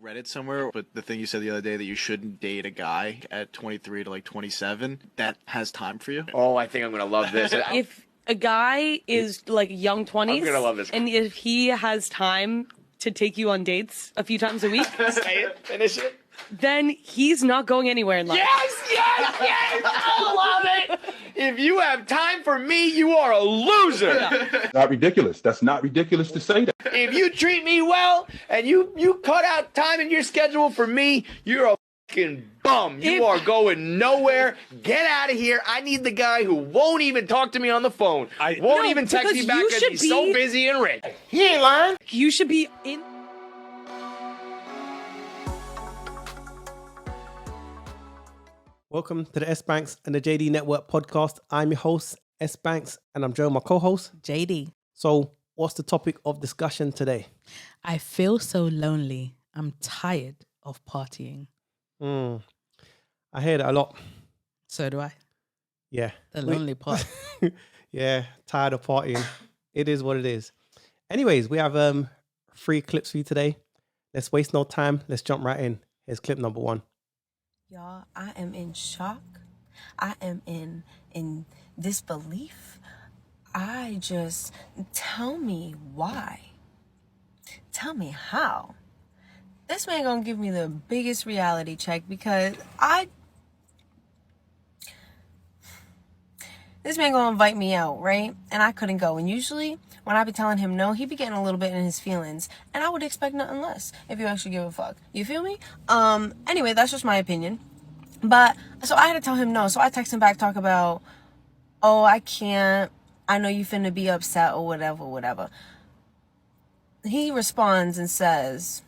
read it somewhere, but the thing you said the other day that you shouldn't date a guy at 23 to like 27 that has time for you. Oh, I think I'm gonna love this. If a guy is like young 20s, I'm gonna love this. and if he has time to take you on dates a few times a week, Say it, finish it. then he's not going anywhere in life. Yes! I love it! If you have time for me, you are a loser. Not ridiculous. That's not ridiculous to say that. If you treat me well and you cut out time in your schedule for me, you're a fucking bum. You are going nowhere. Get out of here. I need the guy who won't even talk to me on the phone. Won't even text me back because he's so busy and rich. He ain't lying. You should be in. Welcome to the S.Banks and the JD Network podcast. I'm your host, S.Banks, and I'm joined by my co-host, JD. So what's the topic of discussion today? I feel so lonely. I'm tired of partying. I hear that a lot. So do I. Yeah. The lonely part. Yeah, tired of partying. It is what it is. Anyways, we have 3 clips for you today. Let's waste no time. Let's jump right in. Here's clip number 1. Y'all, I am in shock. I am in disbelief. Tell me why. Tell me how. This man gonna give me the biggest reality check because this man gonna invite me out, right? And I couldn't go. And usually when I be telling him no, he be getting a little bit in his feelings. And I would expect nothing less if you actually give a fuck. You feel me? Anyway, that's just my opinion. But, so I had to tell him no. So I text him back, talk about, oh, I can't. I know you finna be upset or whatever. He responds and says,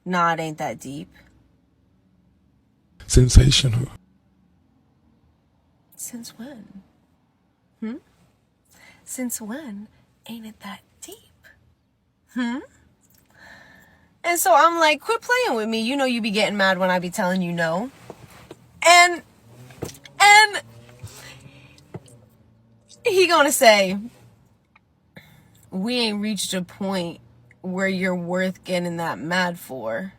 nah, it ain't that deep. Sensational. Since when? Since when ain't it that deep? And so I'm like, quit playing with me. You know you be getting mad when I be telling you no. And he gonna say, we ain't reached a point where you're worth getting that mad for.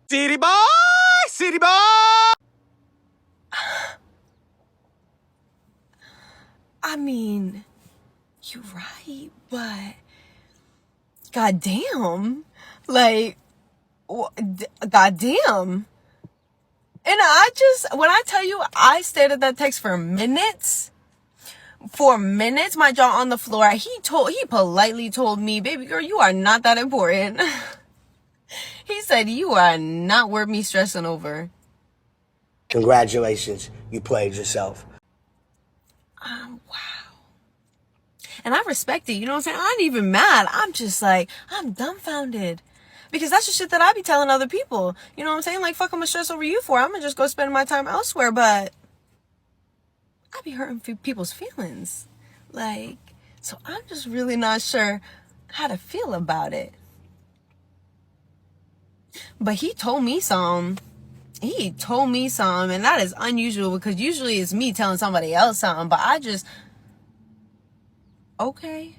City boy! I mean, you're right, but goddamn, like, goddamn. And when I tell you, I stared at that text for minutes, my jaw on the floor. He politely told me, baby girl, you are not that important. He said, you are not worth me stressing over. Congratulations, you played yourself. Wow. And I respect it, you know what I'm saying? I ain't even mad. I'm just like, I'm dumbfounded. Because that's the shit that I be telling other people. You know what I'm saying? Like, fuck, I'm gonna stress over you for. I'm gonna just go spend my time elsewhere. But I be hurting people's feelings. Like, so I'm just really not sure how to feel about it. But he told me some. And that is unusual because usually it's me telling somebody else something. But okay.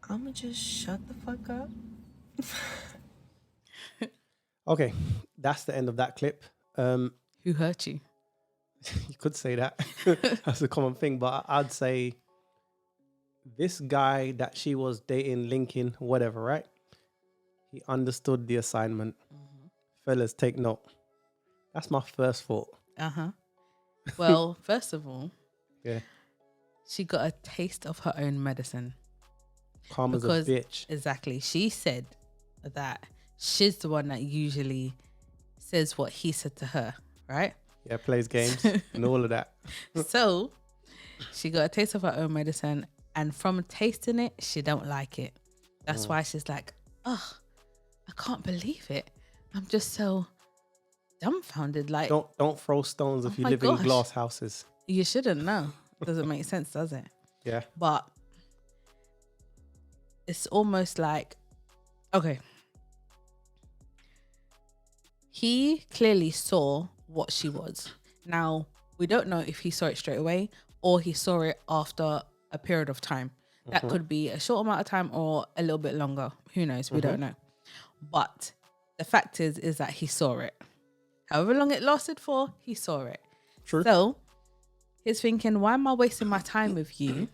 I'm gonna just shut the fuck up. Okay, that's the end of that clip. Who hurt you? You could say that. That's a common thing. But I'd say this guy that she was dating, linking, whatever, right? He understood the assignment. Fellas, take note. That's my first thought. Well, first of all, Yeah. she got a taste of her own medicine. Calm as a bitch. Exactly. She said that she's the one that usually says what he said to her, right? Yeah, plays games and all of that. So she got a taste of her own medicine, and from tasting it, she don't like it. That's why she's like, oh, I can't believe it. I'm just so dumbfounded. Like, don't throw stones if you live in glass houses. You shouldn't know. Doesn't make sense, does it? Yeah. But it's almost like, okay, he clearly saw what she was. Now, we don't know if he saw it straight away or he saw it after a period of time. That could be a short amount of time or a little bit longer. Who knows? We don't know. But the fact is that he saw it. However long it lasted for, he saw it. True. So he's thinking, why am I wasting my time with you?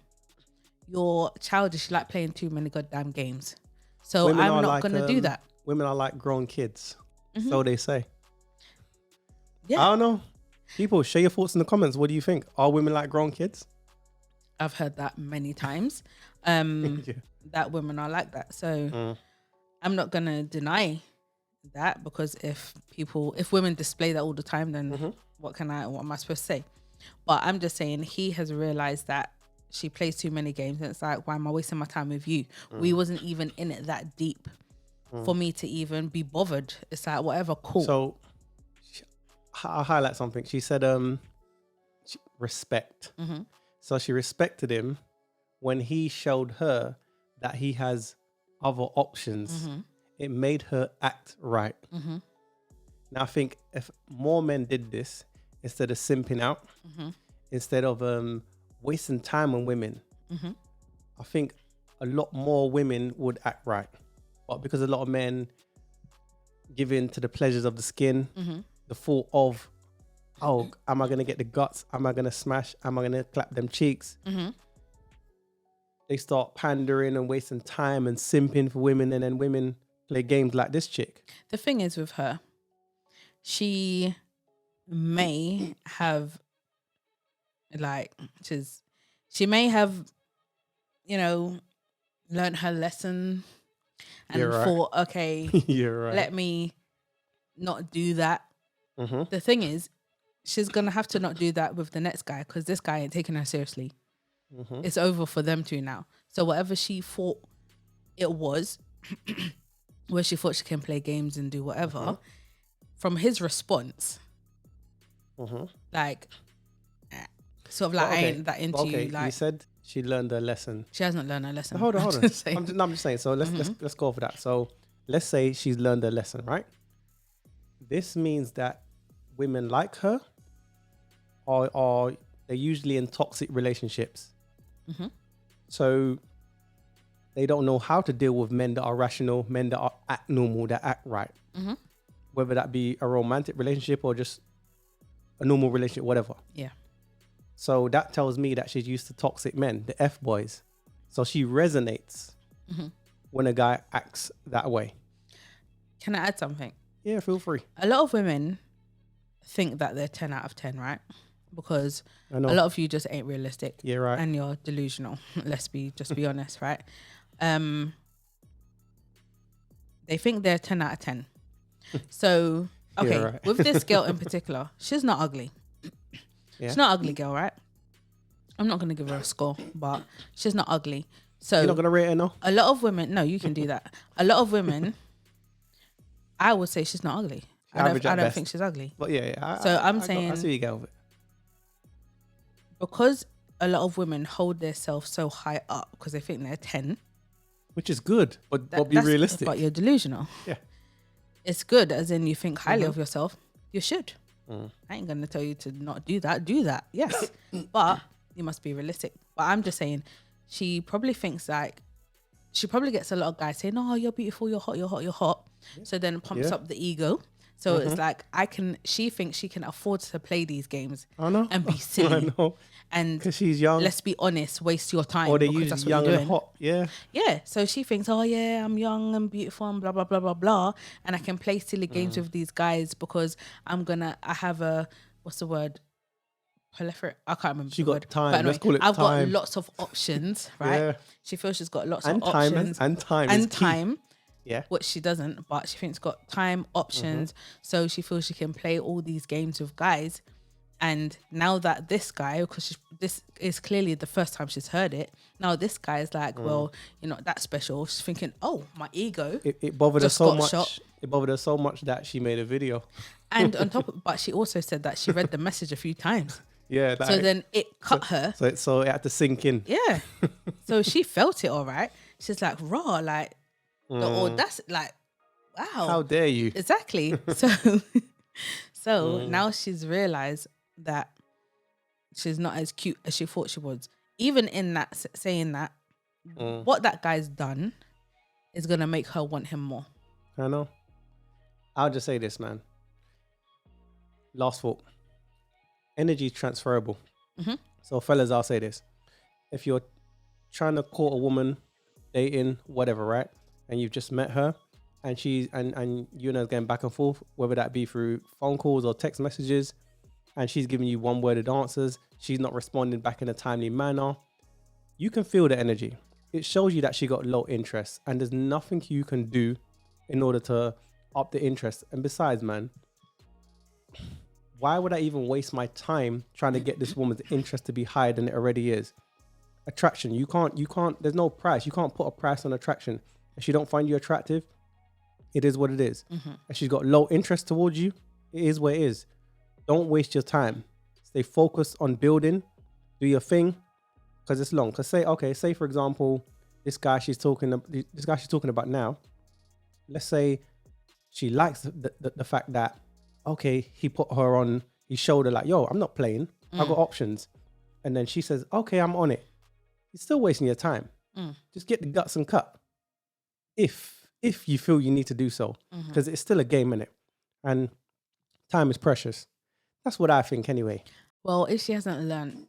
You're childish. You like playing too many goddamn games. So Women I'm are not like, going to do that. Women are like grown kids. So they say. Yeah. I don't know. People, share your thoughts in the comments. What do you think? Are women like grown kids? I've heard that many times. That women are like that. So I'm not going to deny that, because if women display that all the time, then what am I supposed to say? But I'm just saying, he has realized that she plays too many games, and it's like, why am I wasting my time with you? We wasn't even in it that deep for me to even be bothered. It's like, whatever, cool. So I'll highlight something. She said respect. So she respected him when he showed her that he has other options. It made her act right. Now I think if more men did this, instead of simping out, instead of wasting time on women, I think a lot more women would act right. But because a lot of men give in to the pleasures of the skin, the thought of, oh, am I going to get the guts? Am I going to smash? Am I going to clap them cheeks? They start pandering and wasting time and simping for women, and then women play games like this chick. The thing is with her, she may have, she may have, learned her lesson and thought, okay, You're right. let me not do that. The thing is, she's going to have to not do that with the next guy, because this guy ain't taking her seriously. It's over for them two now. So whatever she thought it was, where she thought she can play games and do whatever, from his response, I ain't that into you. Like, you said she learned her lesson. She hasn't learned her lesson. Hold on. I'm just saying. I'm just saying. So let's go for that. So let's say she's learned her lesson, right? This means that women like her are they're usually in toxic relationships. So they don't know how to deal with men that are rational, men that act normal, that act right. Whether that be a romantic relationship or just a normal relationship, whatever. Yeah. So that tells me that she's used to toxic men, the F boys. So she resonates when a guy acts that way. Can I add something? Yeah, feel free. A lot of women think that they're 10 out of 10, right? Because I a know. lot of you just ain't realistic. Yeah, right. And you're delusional. Let's be honest, right? They think they're 10 out of 10. So, okay, Yeah, right. with this girl in particular, she's not ugly. Yeah. She's not ugly girl, right? I'm not going to give her a score, but she's not ugly. So You're not going to rate her, no? a lot of women, no, you can do that. A lot of women, I would say she's not ugly. Average I at don't best. think she's ugly. But yeah. I'm I saying- see you go with it. Because a lot of women hold themselves so high up because they think they're 10. Which is good, but be That's- realistic. But you're delusional. Yeah. It's good, as in you think highly of yourself. You should. I ain't going to tell you to not do that. Do that, yes. But you must be realistic. But I'm just saying, she probably thinks like, she probably gets a lot of guys saying, oh, you're beautiful, you're hot, you're hot, you're hot. So then it pumps Yeah. up the ego. So it's like, she thinks she can afford to play these games I know. and be silly. I know. And Because she's young. let's be honest, waste your time. Or they because use that's what young you're and doing. hot. Yeah. Yeah, so she thinks, oh yeah, I'm young and beautiful and blah blah blah blah blah, and I can play silly games with these guys because I have a, what's the word? Proliferate. I can't remember. She the got word. time. But anyway, Let's call it I've time. got lots of options, right? Yeah. She feels she's got lots And of time options and time is and key. time. Yeah. Which she doesn't, but she thinks got time, options, so she feels she can play all these games with guys. And now that this guy, because this is clearly the first time she's heard it, now this guy is like, well, you're not that special. She's thinking, oh, my ego. It bothered her Just so got much. shot. It bothered her so much that she made a video. And on top of, but she also said that she read the message a few times. Yeah. So then it cut her. So it had to sink in. Yeah. So she felt it all right. She's like, raw, like, the audacity, like, wow. How dare you? Exactly. So now she's realized that she's not as cute as she thought she was. Even in that, saying that, what that guy's done is going to make her want him more. I know. I'll just say this, man. Last thought. Energy is transferable. So, fellas, I'll say this. If you're trying to court a woman, dating, whatever, right? And you've just met her and and you know going back and forth, whether that be through phone calls or text messages, and she's giving you one-worded answers, she's not responding back in a timely manner, you can feel the energy. It shows you that she got low interest, and there's nothing you can do in order to up the interest. And besides, man, why would I even waste my time trying to get this woman's interest to be higher than it already is? Attraction, you can't, there's no price. You can't put a price on attraction. If she don't find you attractive, it is what it is. If she's got low interest towards you, it is what it is. Don't waste your time. Stay focused on building, do your thing, because it's long. Because say for example, this guy she's talking about now, let's say she likes the fact that, okay, he put her on his shoulder like, yo, I'm not playing. I got options. And then she says, okay, I'm on it. You're still wasting your time. Just get the guts and cut. If you feel you need to do so, because it's still a game, innit? And time is precious. That's what I think anyway. Well, if she hasn't learned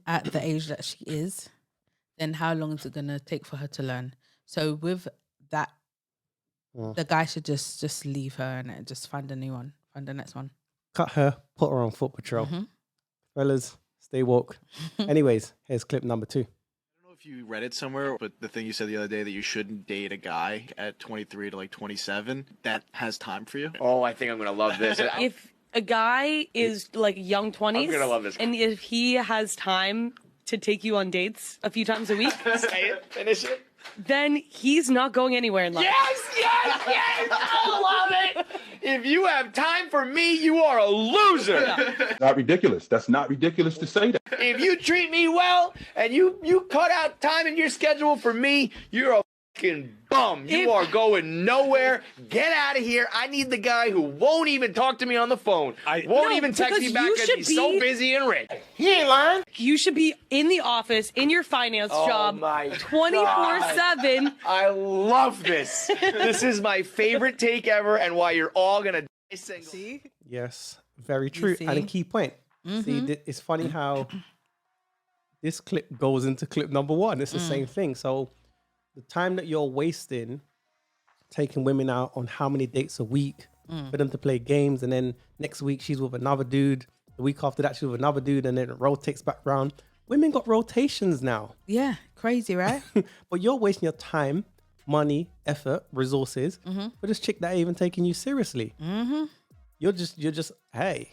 at the age that she is, then how long is it going to take for her to learn? So with that, the guy should just leave her and just find a new one, find the next one. Cut her, put her on foot patrol. Fellas, stay woke. Anyways, here's clip number 2. I don't know if you read it somewhere, but the thing you said the other day that you shouldn't date a guy at 23 to like 27 that has time for you. Oh, I think I'm gonna love this. If a guy is like young 20s, I'm gonna love this. and if he has time to take you on dates a few times a week, Say it, finish it. then he's not going anywhere in life. Yes! I love it! If you have time for me, you are a loser. Not ridiculous. That's not ridiculous to say that. If you treat me well and you cut out time in your schedule for me, you're a fucking bum. You are going nowhere. Get out of here. I need the guy who won't even talk to me on the phone. Won't No, even text me because back you because should he's so be- busy and rich. He ain't lying. You should be in the office, in your finance job, my 24/7. I love this. This is my favorite take ever and why you're all going to die single. See? Yes, very true. And a see? key point. See, it's funny how this clip goes into clip number 1. It's the same thing. So the time that you're wasting taking women out on how many dates a week for them to play games, and then next week she's with another dude, the week after that she's with another dude, and then it rotates back round. Women got rotations now. Yeah, crazy, right? But you're wasting your time, money, effort, resources for this chick that ain't even taking you seriously. You're just hey.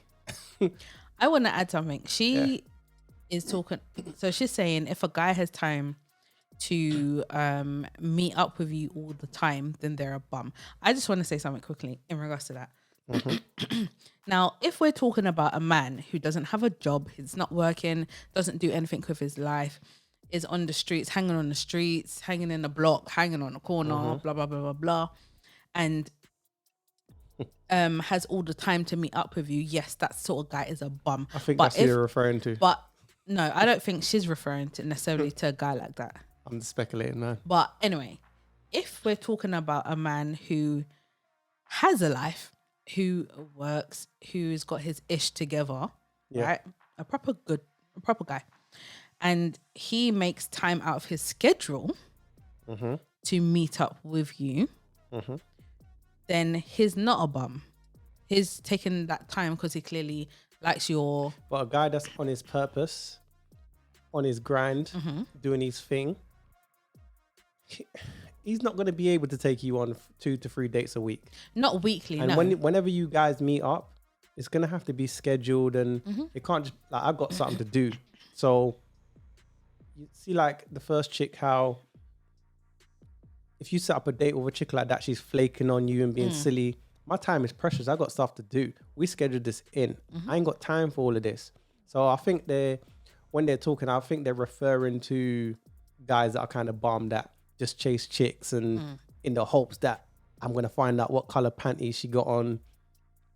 I want to add something. She is talking. So she's saying if a guy has time to meet up with you all the time, then they're a bum. I just want to say something quickly in regards to that. Now, if we're talking about a man who doesn't have a job, he's not working, doesn't do anything with his life, is on the streets, hanging on the streets, hanging in the block, hanging on the corner, blah, blah, blah, blah, blah, and has all the time to meet up with you, yes, that sort of guy is a bum. I think that's who you're referring to. But no, I don't think she's referring to necessarily to a guy like that. I'm just speculating, man. But anyway, if we're talking about a man who has a life, who works, who's got his ish together, right? A proper guy. And he makes time out of his schedule to meet up with you, then he's not a bum. He's taking that time because he clearly likes your... But a guy that's on his purpose, on his grind, doing his thing, he's not going to be able to take you on 2 to 3 dates a week. Not weekly, and no. whenever you guys meet up, it's going to have to be scheduled, and it can't just, like, I've got something to do. So you see, like the first chick, how if you set up a date with a chick like that, she's flaking on you and being silly. My time is precious. I got stuff to do. We scheduled this in. I ain't got time for all of this. So I think when they're talking, I think they're referring to guys that are kind of bummed that just chase chicks and in the hopes that I'm going to find out what color panties she got on.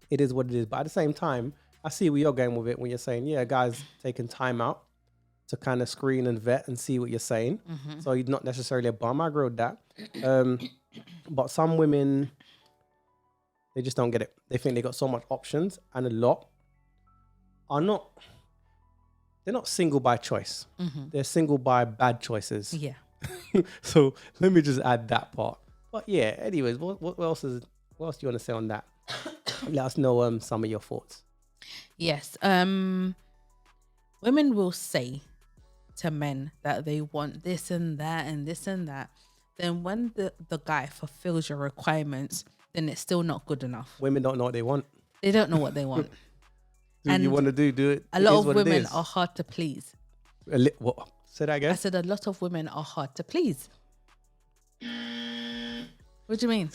It is what it is. But at the same time, I see where you're going with it when you're saying, yeah, guys taking time out to kind of screen and vet and see what you're saying. So you're not necessarily a bum. I agree with that. But some women They just don't get it. They think they got so much options, and a lot are not. They're not single by choice. They're single by bad choices. Yeah. So let me just add that part. But yeah, anyways, what else do you want to say on that? Let us know some of your thoughts. Yes. Women will say to men that they want this and that and this and that. Then when the guy fulfills your requirements, then it's still not good enough. Women don't know what they want. They don't know what they want. Do what you want to do it. A lot of women are hard to please. What? Say that again? I said a lot of women are hard to please. What do you mean?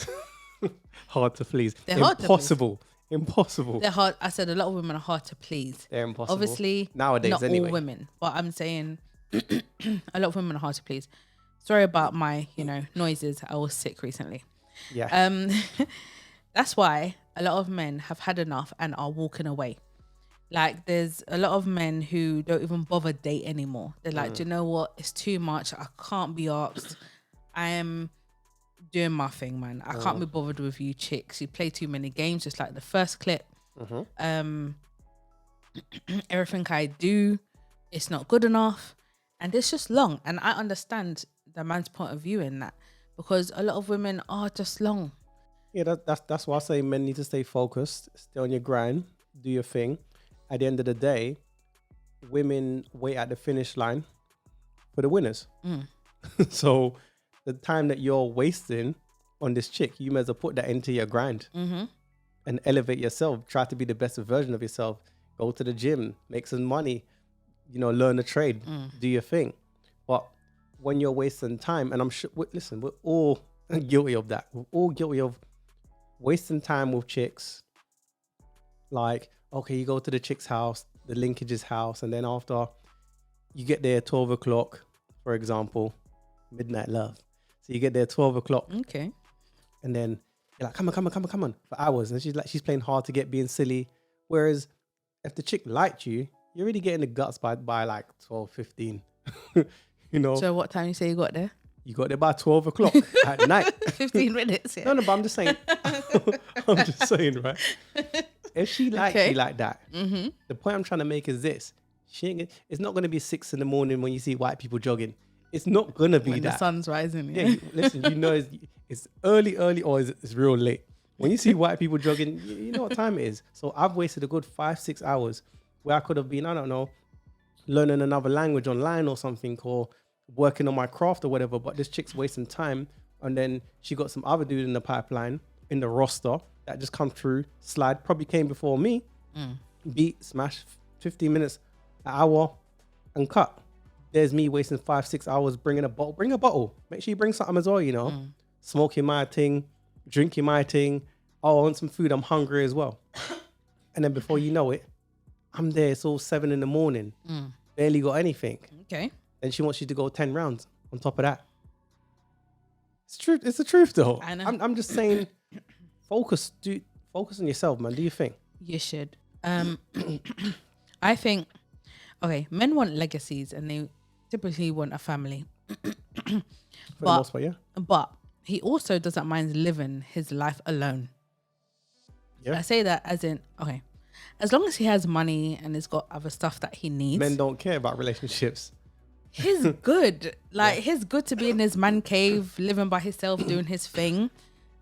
Hard to please. They're hard to please. Impossible. They're hard. I said a lot of women are hard to please. They're impossible. Obviously, nowadays, not anyway. all women, but I'm saying a lot of women are hard to please. Sorry about my, noises. I was sick recently. Yeah. That's why a lot of men have had enough and are walking away. Like, there's a lot of men who don't even bother date anymore. They're like, do you know what? It's too much. I can't be asked. I am doing my thing, man. I can't be bothered with you chicks. You play too many games, just like the first clip. Everything I do, it's not good enough. And it's just long. And I understand the man's point of view in that, because a lot of women are just long. Yeah, that's why I say men need to stay focused, stay on your grind, do your thing. At the end of the day, women wait at the finish line for the winners. So the time that you're wasting on this chick, you may as well put that into your grind and elevate yourself. Try to be the best version of yourself. Go to the gym, make some money, learn a trade, do your thing. But when you're wasting time, and I'm sure, listen, we're all guilty of that. We're all guilty of wasting time with chicks. Like, okay, you go to the chick's house, the linkage's house, and then after you get there 12 o'clock, for example, midnight love. So you get there 12 o'clock. Okay. And then you're like, come on, for hours. And she's playing hard to get, being silly. Whereas if the chick liked you, you're already getting the guts by like 12, 15. So what time you say you got there? You got there by 12 o'clock at night. 15 minutes, yeah. No, but I'm just saying. I'm just saying, right? If she likes you like that, the point I'm trying to make is this. It's not going to be 6 a.m. when you see white people jogging. It's not going to be when that. the sun's rising. Yeah, listen, it's early or it's real late. When you see white people jogging, you know what time it is. So I've wasted a good 5-6 hours where I could have been, I don't know, learning another language online or something, or working on my craft or whatever. But this chick's wasting time. And then she got some other dude in the pipeline, in the roster, that just come through, slide, probably came before me, beat, smash, 15 minutes, an hour, and cut. There's me wasting 5-6 hours bringing a bottle. Bring a bottle. Make sure you bring something as well, Smoking my thing, drinking my thing. Oh, I want some food. I'm hungry as well. And then before you know it, I'm there. It's all 7 a.m. Barely got anything. Okay. Then she wants you to go 10 rounds on top of that. It's true. It's the truth, though. I know. I'm just saying, focus on yourself, man. Do your thing. You should. I think, okay, men want legacies and they typically want a family. For the most part, yeah. But he also doesn't mind living his life alone. Yeah. I say that as in, okay, as long as he has money and he's got other stuff that he needs. Men don't care about relationships. He's good. He's good to be in his man cave, living by himself, doing his thing.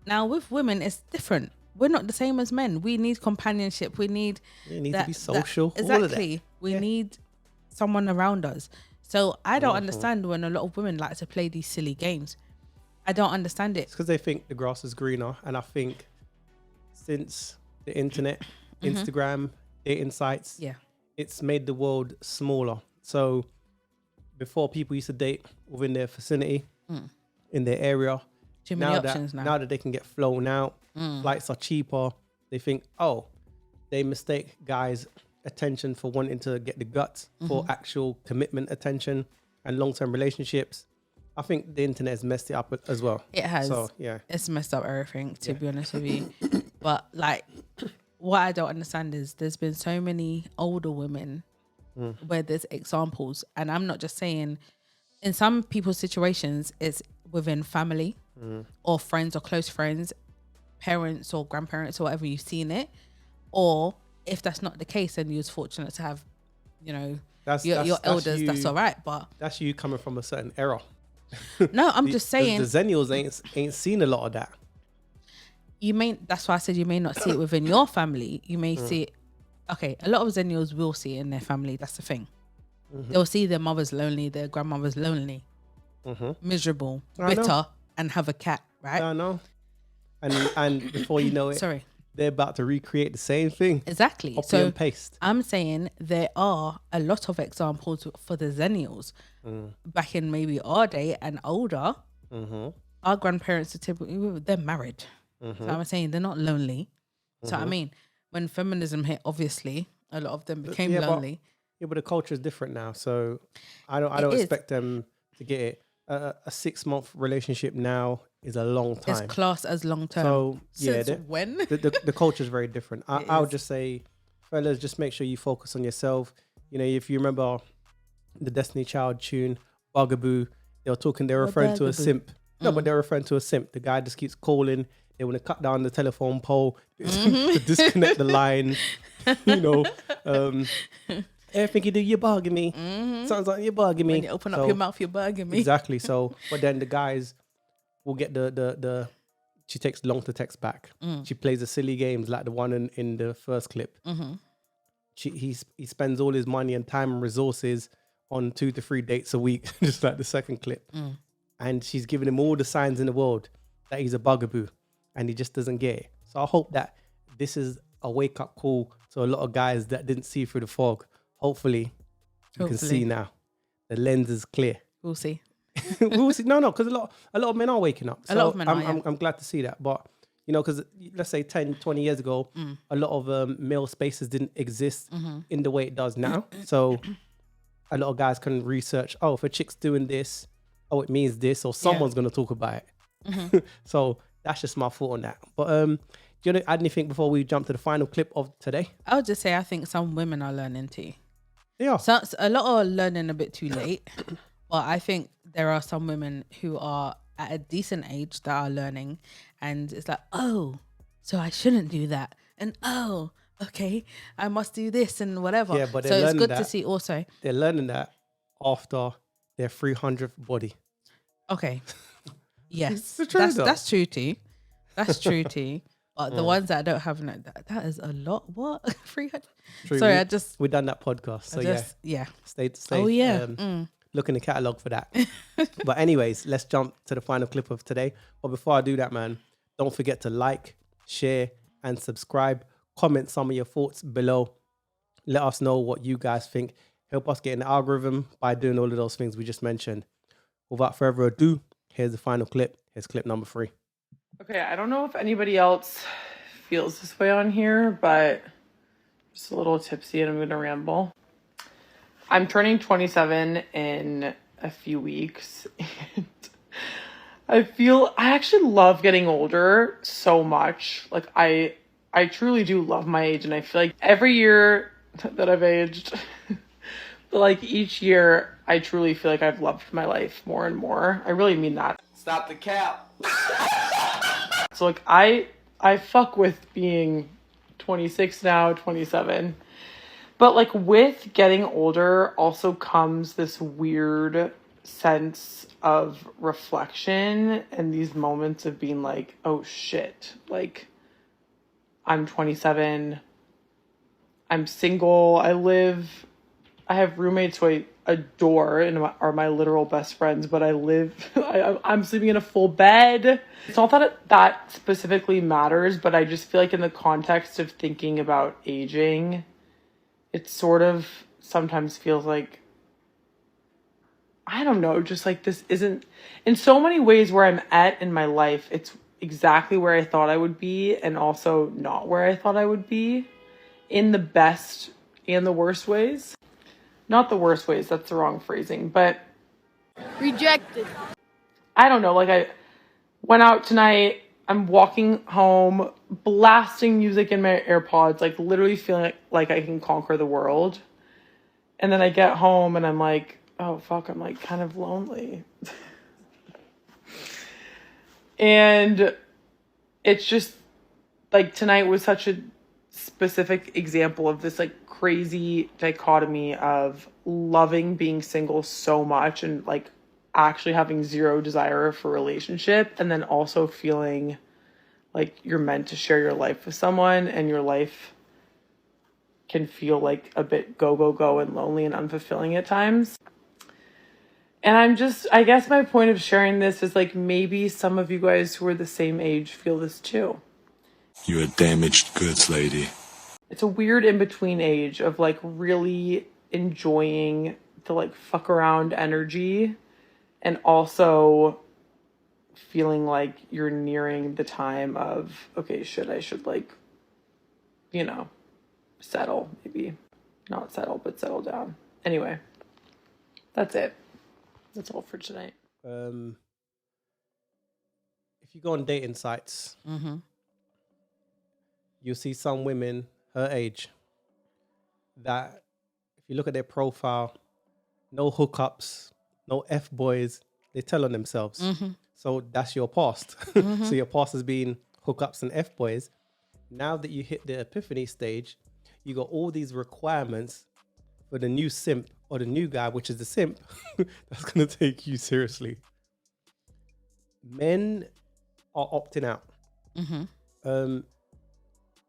Now with women, it's different. We're not the same as men. We need companionship. We need to be social. Exactly. We need someone around us. So I don't understand when a lot of women like to play these silly games. I don't understand it. It's because they think the grass is greener. And I think since the internet, Instagram, dating sites, it's made the world smaller. So before, people used to date within their vicinity, in their area. Too many options now. Now that they can get flown out, flights are cheaper. They think, they mistake guys' attention for wanting to get the guts for actual commitment, attention, and long-term relationships. I think the internet has messed it up as well. It has. So, yeah. It's messed up everything, to be honest with you. But what I don't understand is there's been so many older women where there's examples. And I'm not just saying, in some people's situations, it's within family or friends or close friends. parents or grandparents or whatever, you've seen it. Or if that's not the case, then you're fortunate to have, you know, your elders. That's all right. But that's you coming from a certain era. No, I'm just saying the Zennials ain't seen a lot of that. That's why I said you may not see it within your family. You may see it. Okay, a lot of Zennials will see it in their family. That's the thing. They'll see their mother's lonely, their grandmother's lonely, miserable, bitter, and have a cat, right? I know. And before you know it, Sorry, they're about to recreate the same thing. exactly. Copy So and paste. I'm saying there are a lot of examples for the Zennials back in maybe our day and older. Our grandparents are typically, they're married. So I'm saying they're not lonely. So I mean, when feminism hit, obviously a lot of them became lonely. But the culture is different now, so I don't expect them to get it. A 6-month relationship now is a long time. It's classed as long term. So yeah, Since when? the culture is very different. I would just say, fellas, just make sure you focus on yourself. You know, if you remember the Destiny Child tune, Bugaboo, they were referring to a simp. No, but they're referring to a simp. The guy just keeps calling. They want to cut down the telephone pole to disconnect the line. You know, everything you do, you're bugging me. Sounds like you're bugging me. When you open up your mouth, you're bugging me. Exactly. So, but then the guys will get the she takes long to text back. She plays the silly games like the one in the first clip. He spends all his money and time and resources on 2 to 3 dates a week, just like the second clip. And she's giving him all the signs in the world that he's a bugaboo, and he just doesn't get it. So I hope that this is a wake up call to a lot of guys that didn't see through the fog. Hopefully, you can see now. The lens is clear. We'll see. We'll see. No, because a lot of men are waking up. So a lot of men are. I'm glad to see that. But, you know, because let's say 10, 20 years ago, a lot of male spaces didn't exist in the way it does now. So a lot of guys can research, oh, if a chick's doing this, oh, it means this, or someone's going to talk about it. So that's just my thought on that. But do you want to add anything before we jump to the final clip of today? I would just say I think some women are learning too. Yeah. So a lot are learning a bit too late. But I think there are some women who are at a decent age that are learning, and it's like, oh, so I shouldn't do that. And oh, okay, I must do this and whatever. Yeah, but so it's good to see also. They're learning that after their 300th body. Okay. Yes. That's true too. That's true too. But the ones that don't have that is a lot. What? 300? Sorry, we've done that podcast. So yeah. Stay. Oh yeah. Look in the catalogue for that. But anyways, let's jump to the final clip of today. But before I do that, man, don't forget to like, share, and subscribe. Comment some of your thoughts below. Let us know what you guys think. Help us get in the algorithm by doing all of those things we just mentioned. Without further ado, here's the final clip. Here's clip number 3. Okay, I don't know if anybody else feels this way on here, but I'm just a little tipsy and I'm going to ramble. I'm turning 27 in a few weeks, and I actually love getting older so much. Like, I truly do love my age, and I feel like every year that I've aged, but like each year, I truly feel like I've loved my life more and more. I really mean that. Stop the cap. So like I fuck with being 26 now, 27. But like with getting older also comes this weird sense of reflection and these moments of being like, oh shit, like I'm 27, I'm single, I have roommates who I adore and are my literal best friends, but I'm sleeping in a full bed. It's not that specifically matters, but I just feel like in the context of thinking about aging, it sort of sometimes feels like, I don't know, just like this isn't, in so many ways where I'm at in my life, it's exactly where I thought I would be and also not where I thought I would be, in the best and the worst ways. Not the worst ways, that's the wrong phrasing, but... Rejected. I don't know, like I went out tonight, I'm walking home, blasting music in my AirPods, like literally feeling like I can conquer the world. And then I get home and I'm like, oh fuck, I'm like kind of lonely. And it's just like tonight was such a specific example of this like crazy dichotomy of loving being single so much and like actually having zero desire for a relationship, and then also feeling like you're meant to share your life with someone, and your life can feel like a bit go and lonely and unfulfilling at times. And I guess my point of sharing this is like maybe some of you guys who are the same age feel this too. You're a damaged goods lady. It's a weird in-between age of like really enjoying the like fuck around energy and also feeling like you're nearing the time of, okay, I should like, you know, settle, maybe. Not settle, but settle down. Anyway, that's it. That's all for tonight. If you go on dating sites, you'll see some women her age that, if you look at their profile, no hookups, no F-boys, they tell on themselves. So that's your past. So your past has been hookups and F-boys. Now that you hit the epiphany stage, you got all these requirements for the new simp or the new guy, which is the simp, that's going to take you seriously. Men are opting out.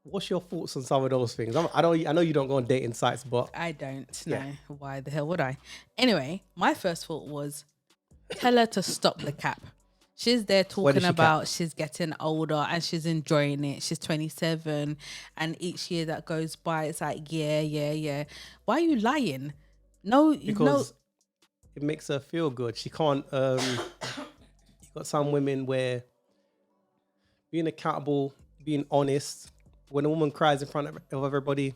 What's your thoughts on some of those things? I know you don't go on dating sites, but I don't yeah. know. Why the hell would I? Anyway, my first thought was tell her to stop the cap. She's there talking about she's getting older and she's enjoying it. She's 27 and each year that goes by, it's like, yeah. Why are you lying? Because it makes her feel good. She can't, you got some women where being accountable, being honest, when a woman cries in front of everybody,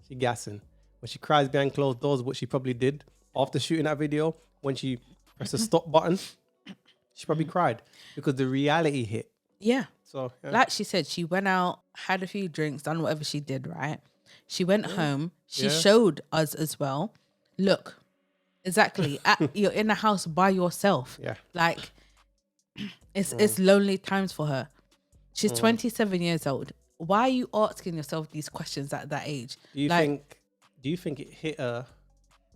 she gassing. When she cries behind closed doors, what she probably did after shooting that video, when she pressed the stop button, she probably cried because the reality hit. Yeah. So, yeah. Like she said, she went out, had a few drinks, done whatever she did, right? She went home. She showed us as well. Look, exactly. You're in the house by yourself. Yeah. Like, it's lonely times for her. She's 27 years old. Why are you asking yourself these questions at that age? Do you think it hit her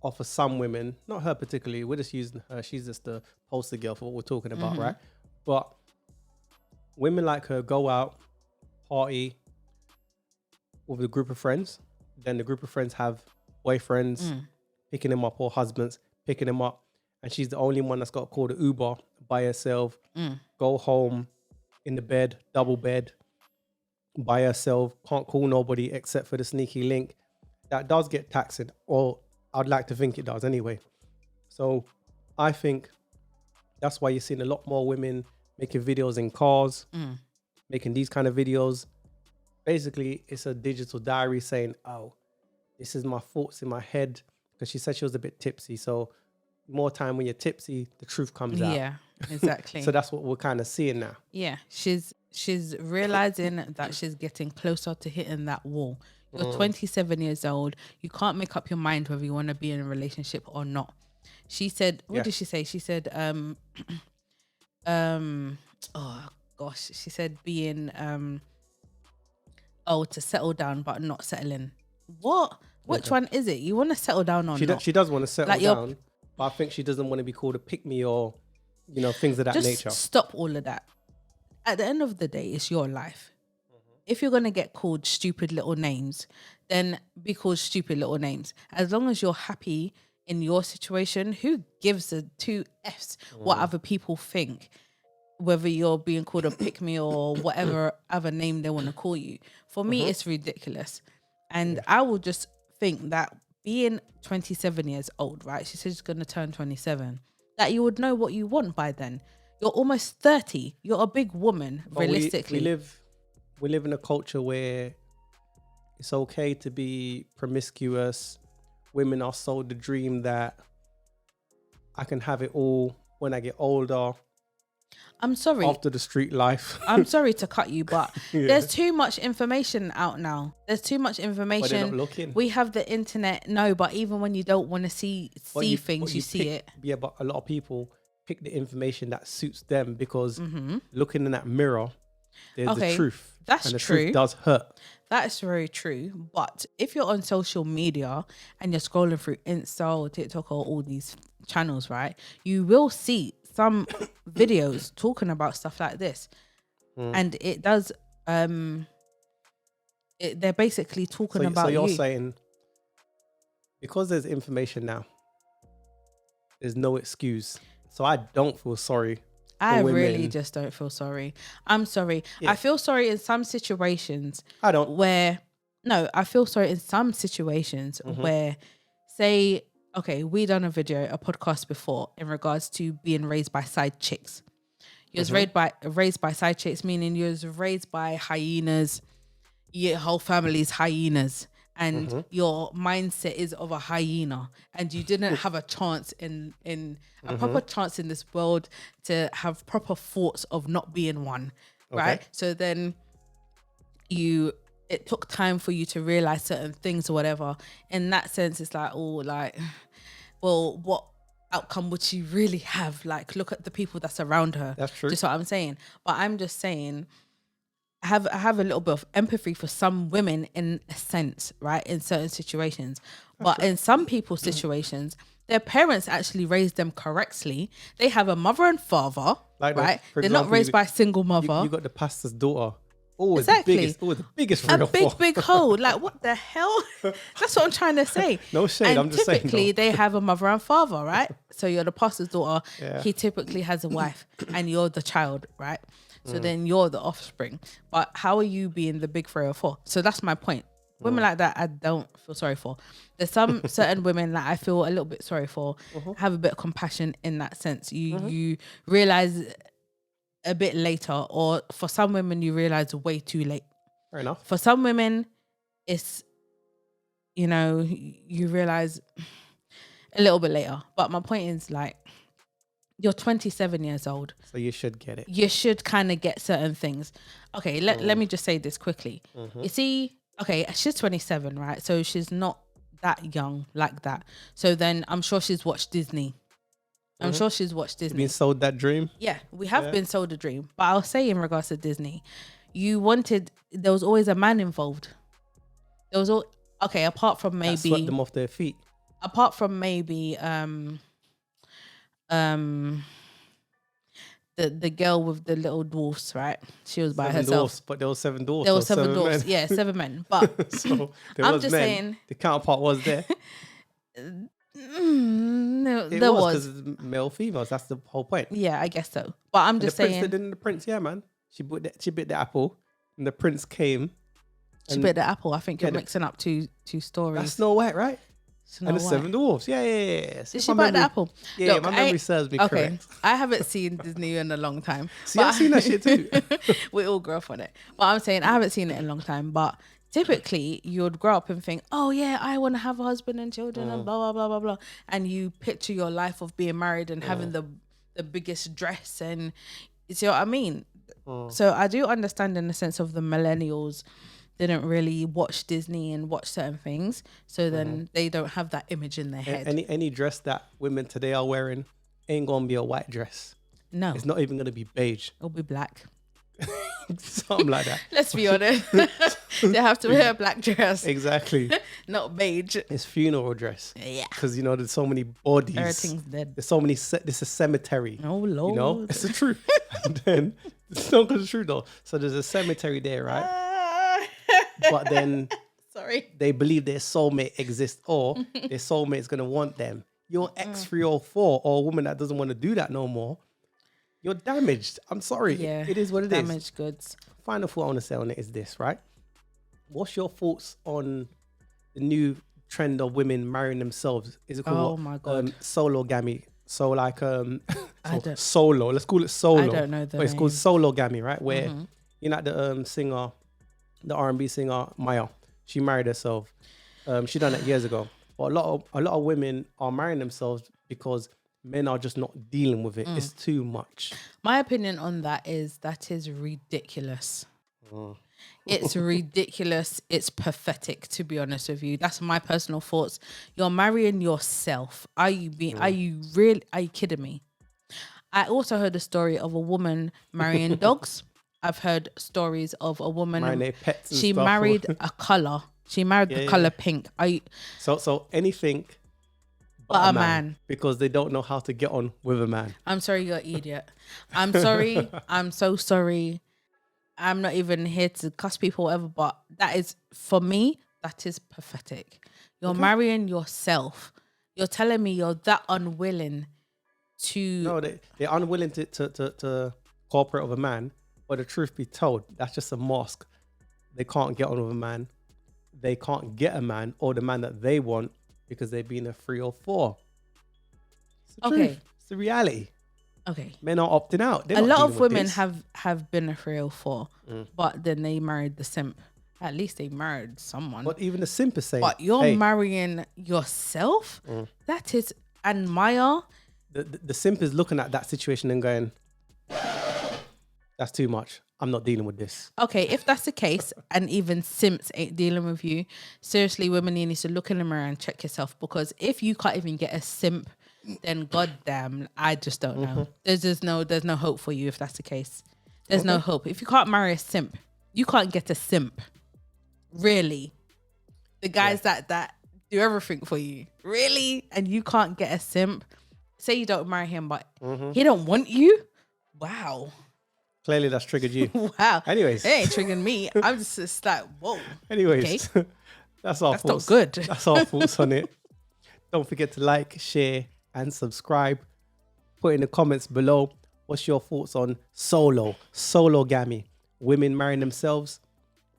off of some women? Not her particularly. We're just using her. She's just the poster girl for what we're talking about, right? But women like her go out, party with a group of friends. Then the group of friends have boyfriends picking them up, or husbands picking them up, and she's the only one that's got to call the Uber by herself, go home in the bed, double bed, by herself, can't call nobody except for the sneaky link. That does get taxing, or I'd like to think it does anyway. So I think that's why you're seeing a lot more women making videos in cars, making these kind of videos. Basically, it's a digital diary saying, oh, this is my thoughts in my head, because she said she was a bit tipsy. So more time when you're tipsy, the truth comes out. Yeah, exactly. So that's what we're kind of seeing now. Yeah, she's realizing that she's getting closer to hitting that wall. You're 27 years old. You can't make up your mind whether you want to be in a relationship or not. She said, what did she say? She said, oh gosh, she said being, to settle down but not settling. What? Which one is it? You want to settle down or not? She does want to settle down, but I think she doesn't want to be called a pick-me or, things of that nature. Just stop all of that. At the end of the day, it's your life. If you're going to get called stupid little names, then be called stupid little names. As long as you're happy in your situation, who gives a two Fs what other people think? Whether you're being called a pick-me or whatever other name they want to call you. For me, it's ridiculous. And I will just think that being 27 years old, right? She said she's going to turn 27. That you would know what you want by then. You're almost 30. You're a big woman, but realistically. We live in a culture where it's okay to be promiscuous. Women are sold the dream that I can have it all when I get older. I'm sorry. After the street life. I'm sorry to cut you, but there's too much information out now. There's too much information. But they're not looking. We have the internet. No, but even when you don't want to see things, you see it. Yeah, but a lot of people pick the information that suits them, because looking in that mirror, There's Okay, the truth. that's and the true. truth does hurt. That's very true. But if you're on social media and you're scrolling through Insta or TikTok or all these channels, right, you will see some videos talking about stuff like this. And it does, they're basically talking about So you're you. saying, because there's information now, there's no excuse. So I don't feel sorry. I women. really just don't feel sorry. I'm sorry. Yeah. I feel sorry in some situations. I don't. I feel sorry in some situations where, say, okay, we done a podcast before in regards to being raised by side chicks. You was raised by side chicks, meaning you was raised by hyenas. Your whole family's hyenas. And your mindset is of a hyena, and you didn't have a chance in a proper chance in this world to have proper thoughts of not being one, right? So then it took time for you to realize certain things or whatever. In that sense, it's like, well, what outcome would she really have? Like, look at the people that's around her. That's true. Just what I'm saying. But I'm just saying, I have a little bit of empathy for some women in a sense, right? In certain situations. But in some people's situations, their parents actually raised them correctly. They have a mother and father, right? They're not raised by a single mother. You got the pastor's daughter. Always exactly. the biggest three a or four. big hole. Like, what the hell? That's what I'm trying to say. No shade, and I'm just saying. Typically, they have a mother and father, right? So you're the pastor's daughter. Yeah. He typically has a wife, and you're the child, right? So then you're the offspring. But how are you being the big 3 or 4? So that's my point. Women like that, I don't feel sorry for. There's some certain women that I feel a little bit sorry for, have a bit of compassion in that sense. You realize a bit later, or for some women, you realize way too late. Fair enough. For some women, it's, you realize a little bit later. But my point is, like, you're 27 years old. So you should get it. You should kind of get certain things. Okay, let me just say this quickly. You see, okay, she's 27, right? So she's not that young like that. So then I'm sure she's watched Disney. I'm sure she's watched Disney. Been sold that dream? Yeah, we have been sold a dream. But I'll say in regards to Disney, there was always a man involved. There was apart from maybe... That swept them off their feet. Apart from maybe... the girl with the little dwarfs, right? She was by herself. Dwarfs, but there were 7 dwarfs. There were 7 dwarfs. Men. Yeah, 7 men. But so I'm just saying, the counterpart was there. No, it there was because male females. That's the whole point. Yeah, I guess so. But I'm just saying, the prince, yeah, man. She bit the apple, and the prince came. She bit the apple. I think you're mixing up two stories. That's Snow White, right? And the 7 dwarfs. Yeah. Did she bite the apple? Yeah, my memory serves me correct. I haven't seen Disney in a long time. See, I've seen that shit too. We all grew up on it. But I'm saying I haven't seen it in a long time. But typically, you would grow up and think, oh yeah, I want to have a husband and children and blah, blah, blah, blah, blah. And you picture your life of being married and having the biggest dress. And you see what I mean? So I do understand in the sense of the millennials didn't really watch Disney and watch certain things, so then they don't have that image in their head. Any dress that women today are wearing ain't gonna be a white dress. No, it's not even gonna be beige. It'll be black. Something like that. Let's be honest. They have to wear a black dress. Exactly. Not beige. It's funeral dress. Yeah. Because there's so many bodies. Everything's dead. There's so many. This is a cemetery. Oh Lord. It's the truth. And then it's not because it's true though. So there's a cemetery there, right? But then they believe their soulmate exists, or their soulmate's gonna want them. Your X304 or a woman that doesn't want to do that no more, you're damaged. I'm sorry. Yeah, it is what it is. Damaged goods. Final thought I want to say on it is this, right? What's your thoughts on the new trend of women marrying themselves? Is it called my God. sologamy? So like solo. Let's call it solo. I don't know the But it's called sologamy, right? Where you know the singer, the R&B singer Maya, she married herself. She done that years ago. But a lot of women are marrying themselves because men are just not dealing with it. It's too much. My opinion on that is ridiculous. It's ridiculous. It's pathetic, to be honest with you. That's my personal thoughts. You're marrying yourself. Are you kidding me? I also heard a story of a woman marrying dogs. I've heard stories of a woman. Marrying their pets and She stuff. married a color. She married the color pink. So anything but a man, because they don't know how to get on with a man. I'm sorry, you're an idiot. I'm sorry. I'm so sorry. I'm not even here to cuss people, whatever. But that is, for me, that is pathetic. You're marrying yourself. You're telling me you're that unwilling to. No, they're unwilling to cooperate with a man. But the truth be told, that's just a mask. They can't get on with a man. They can't get a man or the man that they want because they've been a 3 or 4. It's the truth. It's the reality. Okay. Men are opting out. They're a not lot dealing of with women this. have been a 3 or 4, but then they married the simp. At least they married someone. But even the simp is saying, but you're hey, marrying yourself? That is, and Maya. The simp is looking at that situation and going, that's too much. I'm not dealing with this. Okay, if that's the case, and even simps ain't dealing with you, seriously, women, you need to look in the mirror and check yourself, because if you can't even get a simp, then goddamn, I just don't know. There's no hope for you if that's the case. There's no hope. If you can't marry a simp, you can't get a simp. Really, the guys that do everything for you, really, and you can't get a simp. Say you don't marry him, but he don't want you. Wow. Clearly, that's triggered you. Wow. Anyways, it ain't triggering me. I'm just like, whoa. Anyways, okay. that's our that's thoughts. Not good. That's our thoughts on it. Don't forget to like, share, and subscribe. Put in the comments below what's your thoughts on sologamy, women marrying themselves.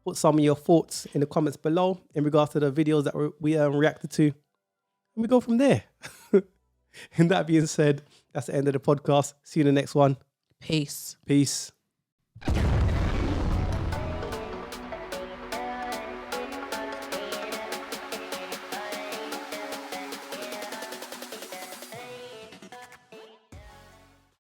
Put some of your thoughts in the comments below in regards to the videos that we reacted to, and we go from there. And that being said, that's the end of the podcast. See you in the next one. Peace. Peace.